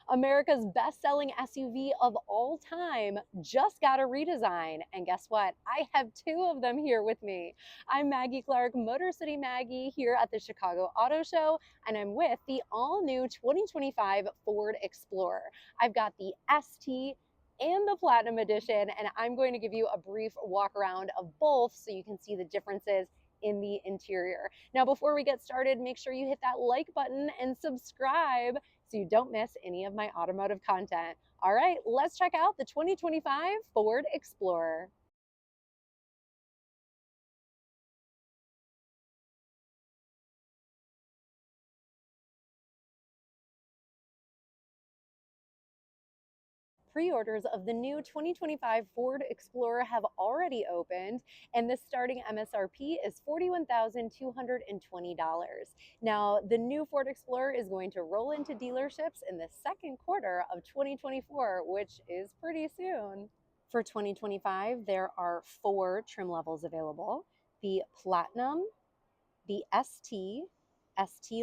America's best-selling SUV of all time just got a redesign. And guess what? I have two of them here with me. I'm Maggie Clark, Motor City Maggie, here at the Chicago Auto Show, and I'm with the all-new 2025 Ford Explorer. I've got the ST and the Platinum Edition, and I'm going to give you a brief walk around of both so you can see the differences in the interior. Now, before we get started, make sure you hit that like button and subscribe so you don't miss any of my automotive content. All right, let's check out the 2025 Ford Explorer. Pre-orders of the new 2025 Ford Explorer have already opened, and the starting MSRP is $41,220. Now, the new Ford Explorer is going to roll into dealerships in the second quarter of 2024, which is pretty soon. For 2025, there are 4 trim levels available: the Platinum, the ST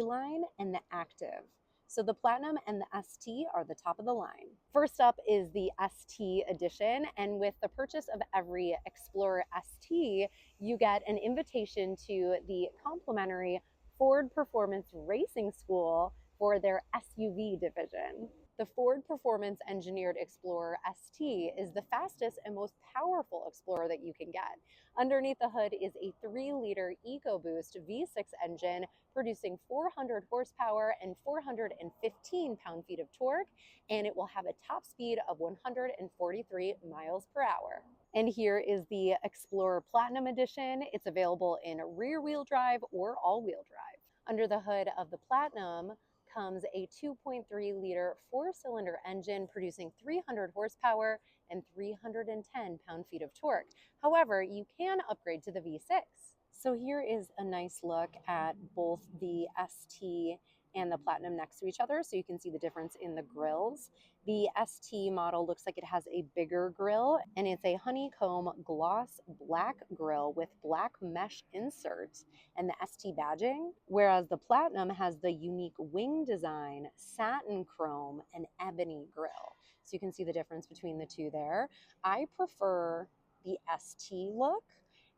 line, and the Active. So the Platinum and the ST are the top of the line. First up is the ST edition, and with the purchase of every Explorer ST, you get an invitation to the complimentary Ford Performance Racing School for their SUV division. The Ford Performance Engineered Explorer ST is the fastest and most powerful Explorer that you can get. Underneath the hood is a 3-liter EcoBoost V6 engine producing 400 horsepower and 415 pound-feet of torque, and it will have a top speed of 143 miles per hour. And here is the Explorer Platinum Edition. It's available in rear-wheel drive or all-wheel drive. Under the hood of the Platinum comes a 2.3-liter 4-cylinder engine producing 300 horsepower and 310 pound-feet of torque. However, you can upgrade to the V6. So here is a nice look at both the ST and the Platinum next to each other, so you can see the difference in the grills. The ST model looks like it has a bigger grill, and it's a honeycomb gloss black grill with black mesh inserts and the ST badging, whereas the Platinum has the unique wing design, satin chrome, and ebony grill. So you can see the difference between the two there. I prefer the ST look,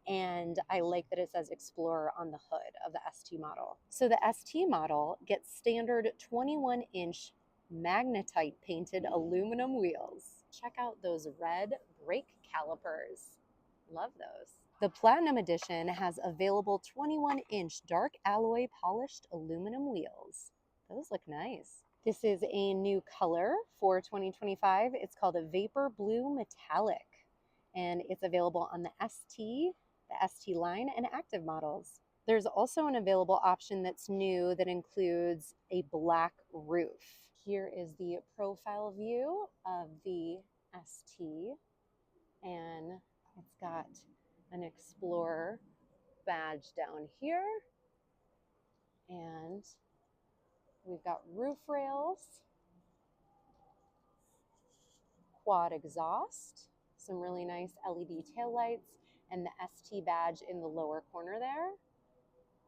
and I like that it says Explorer on the hood of the ST model. So the ST model gets standard 21-inch magnetite painted aluminum wheels. Check out those red brake calipers. Love those. The Platinum Edition has available 21-inch dark alloy polished aluminum wheels. Those look nice. This is a new color for 2025. It's called a Vapor Blue Metallic, and it's available on the ST, the ST line, and Active models. There's also an available option that's new that includes a black roof. Here is the profile view of the ST, and it's got an Explorer badge down here, and we've got roof rails, quad exhaust, some really nice LED taillights, and the ST badge in the lower corner there.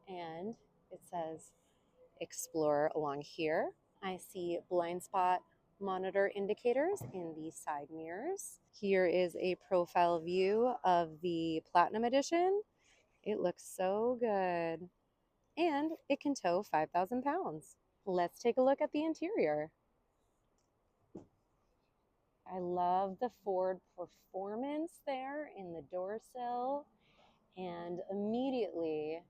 And it says Explorer along here. I see blind spot monitor indicators in the side mirrors. Here is a profile view of the Platinum Edition. It looks so good. And it can tow 5,000 pounds. Let's take a look at the interior. I love the Ford Performance there in the door sill. And immediately,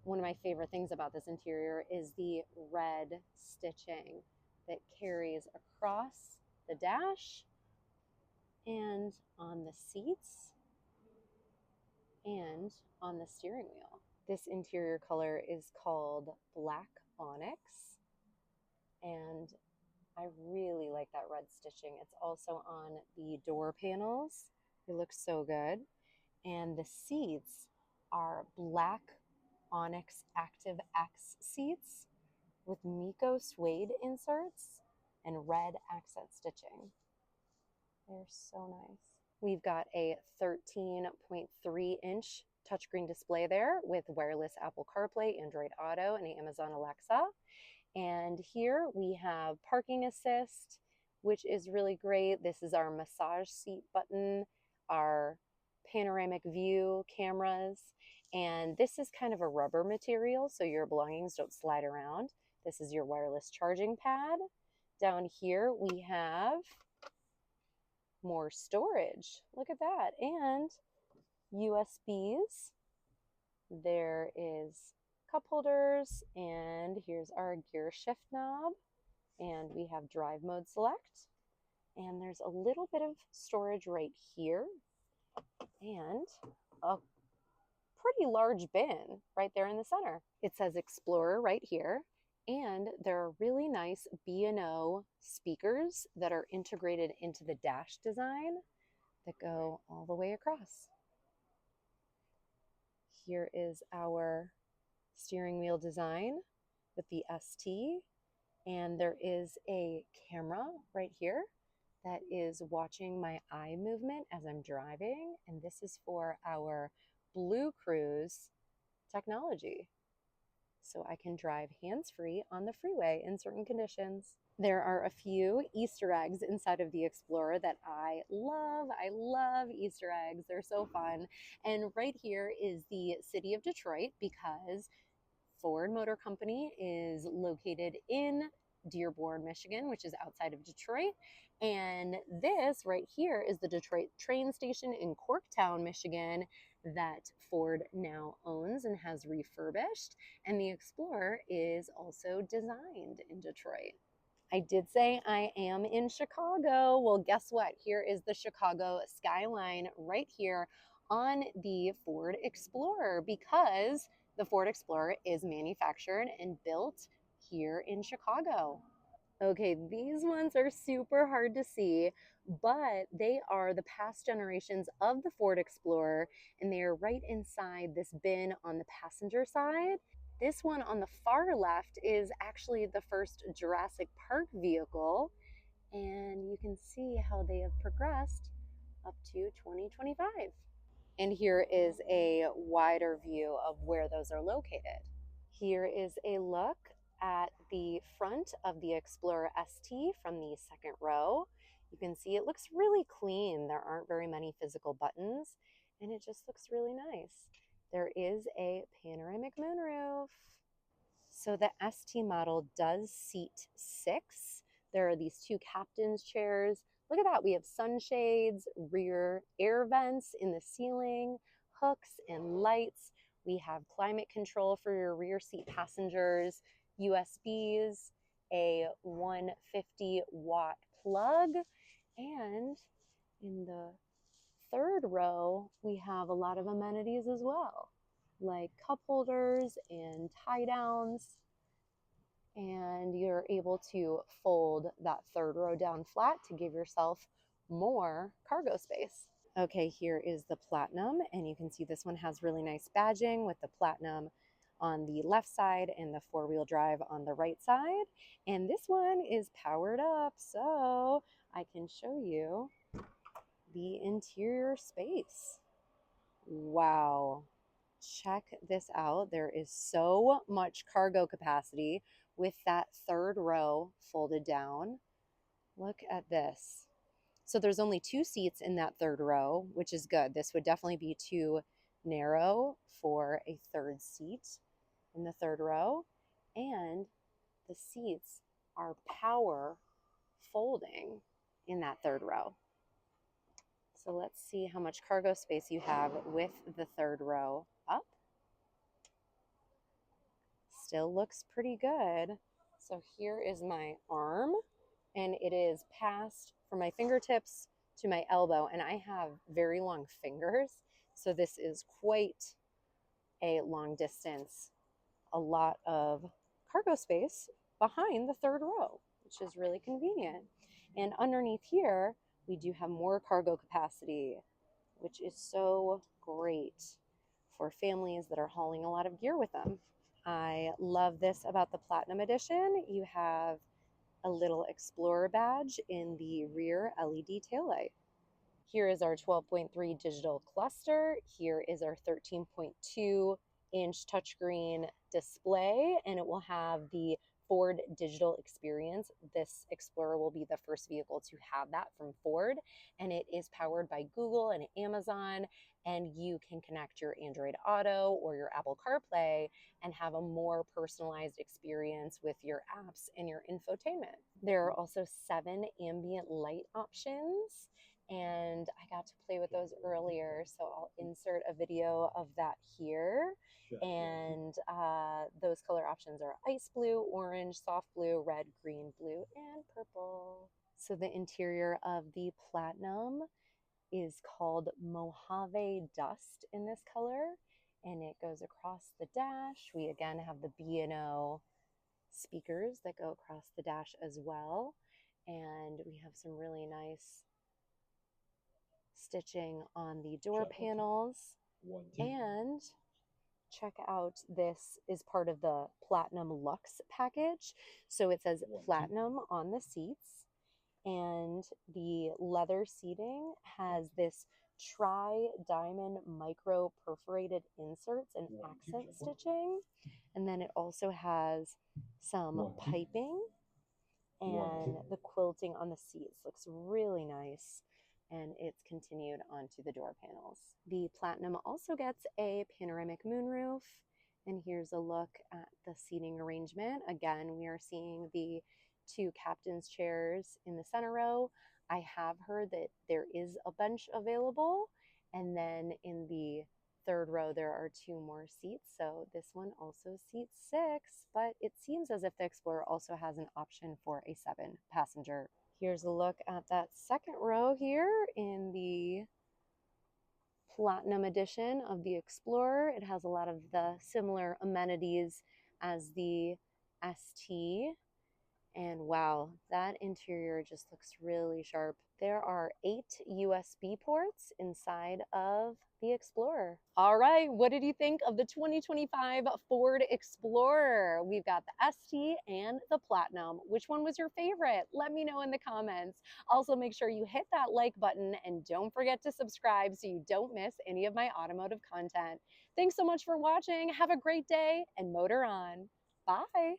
one of my favorite things about this interior is the red stitching that carries across the dash and on the seats and on the steering wheel. This interior color is called Black Onyx, and I really like that red stitching. It's also on the door panels. It looks so good. And the seats are Black Onyx Active X seats with Miko suede inserts and red accent stitching. They're so nice. We've got a 13.3-inch touchscreen display there with wireless Apple CarPlay, Android Auto, and Amazon Alexa. And here we have parking assist, which is really great. This is our massage seat button, our panoramic view cameras, and this is kind of a rubber material so your belongings don't slide around. This is your wireless charging pad. Down here we have more storage. Look at that. And USBs. There is cup holders, and here's our gear shift knob, and we have drive mode select, and there's a little bit of storage right here, and a pretty large bin right there in the center. It says Explorer right here, and there are really nice B&O speakers that are integrated into the dash design that go all the way across. Here is our steering wheel design with the ST, and there is a camera right here that is watching my eye movement as I'm driving, and this is for our BlueCruise technology. So I can drive hands-free on the freeway in certain conditions. There are a few Easter eggs inside of the Explorer that I love. I love Easter eggs. They're so fun. And right here is the city of Detroit because Ford Motor Company is located in Dearborn, Michigan, which is outside of Detroit. And this right here is the Detroit train station in Corktown, Michigan, that Ford now owns and has refurbished. And the Explorer is also designed in Detroit. I did say I am in Chicago. Well, guess what? Here is the Chicago skyline right here on the Ford Explorer because the Ford Explorer is manufactured and built here in Chicago. Okay, these ones are super hard to see, but they are the past generations of the Ford Explorer, and they are right inside this bin on the passenger side. This one on the far left is actually the first Jurassic Park vehicle, and you can see how they have progressed up to 2025. And here is a wider view of where those are located. Here is a look at the front of the Explorer ST from the second row. You can see it looks really clean. There aren't very many physical buttons, and it just looks really nice. There is a panoramic moonroof. So the ST model does seat 6. There are these 2 captain's chairs. Look at that. We have sunshades, rear air vents in the ceiling, hooks and lights. We have climate control for your rear seat passengers, USBs, a 150-watt plug, and in the third row, we have a lot of amenities as well, like cup holders and tie downs. And you're able to fold that third row down flat to give yourself more cargo space. Okay, here is the Platinum, and you can see this one has really nice badging with the Platinum on the left side and the 4-wheel drive on the right side. And this one is powered up, so I can show you the interior space. Wow. Check this out. There is so much cargo capacity with that third row folded down. Look at this. So there's only 2 seats in that third row, which is good. This would definitely be too narrow for a third seat in the third row. And the seats are power folding in that third row. So let's see how much cargo space you have with the third row up. Still looks pretty good. So here is my arm, and it is past from my fingertips to my elbow, and I have very long fingers, so this is quite a long distance. A lot of cargo space behind the third row, which is really convenient. And underneath here, we do have more cargo capacity, which is so great for families that are hauling a lot of gear with them. I love this about the Platinum Edition. You have a little Explorer badge in the rear LED taillight. Here is our 12.3 digital cluster. Here is our 13.2 inch touchscreen display, and it will have the Ford digital experience. This Explorer will be the first vehicle to have that from Ford, and it is powered by Google and Amazon, and you can connect your Android Auto or your Apple CarPlay and have a more personalized experience with your apps and your infotainment. There are also 7 ambient light options, and I got to play with those earlier, so I'll insert a video of that here. And those color options are ice blue, orange, soft blue, red, green, blue, and purple. So the interior of the Platinum is called Mojave Dust in this color, and it goes across the dash. We again have the B&O speakers that go across the dash as well, and we have some really nice stitching on the door panels. And check out, this is part of the Platinum Luxe package. So it says Platinum on the seats, and the leather seating has this tri-diamond micro perforated inserts and accent stitching. And then it also has some piping, and the quilting on the seats looks really nice, and it's continued onto the door panels. The Platinum also gets a panoramic moonroof, and here's a look at the seating arrangement. Again, we are seeing the 2 captain's chairs in the center row. I have heard that there is a bench available, and then in the 3rd row there are 2 more seats, so this one also seats 6, but it seems as if the Explorer also has an option for a 7-passenger. Here's a look at that 2nd row here in the Platinum edition of the Explorer. It has a lot of the similar amenities as the ST. And wow, that interior just looks really sharp. There are 8 USB ports inside of the Explorer. All right, what did you think of the 2025 Ford Explorer? We've got the ST and the Platinum. Which one was your favorite? Let me know in the comments. Also, make sure you hit that like button and don't forget to subscribe so you don't miss any of my automotive content. Thanks so much for watching. Have a great day and motor on. Bye.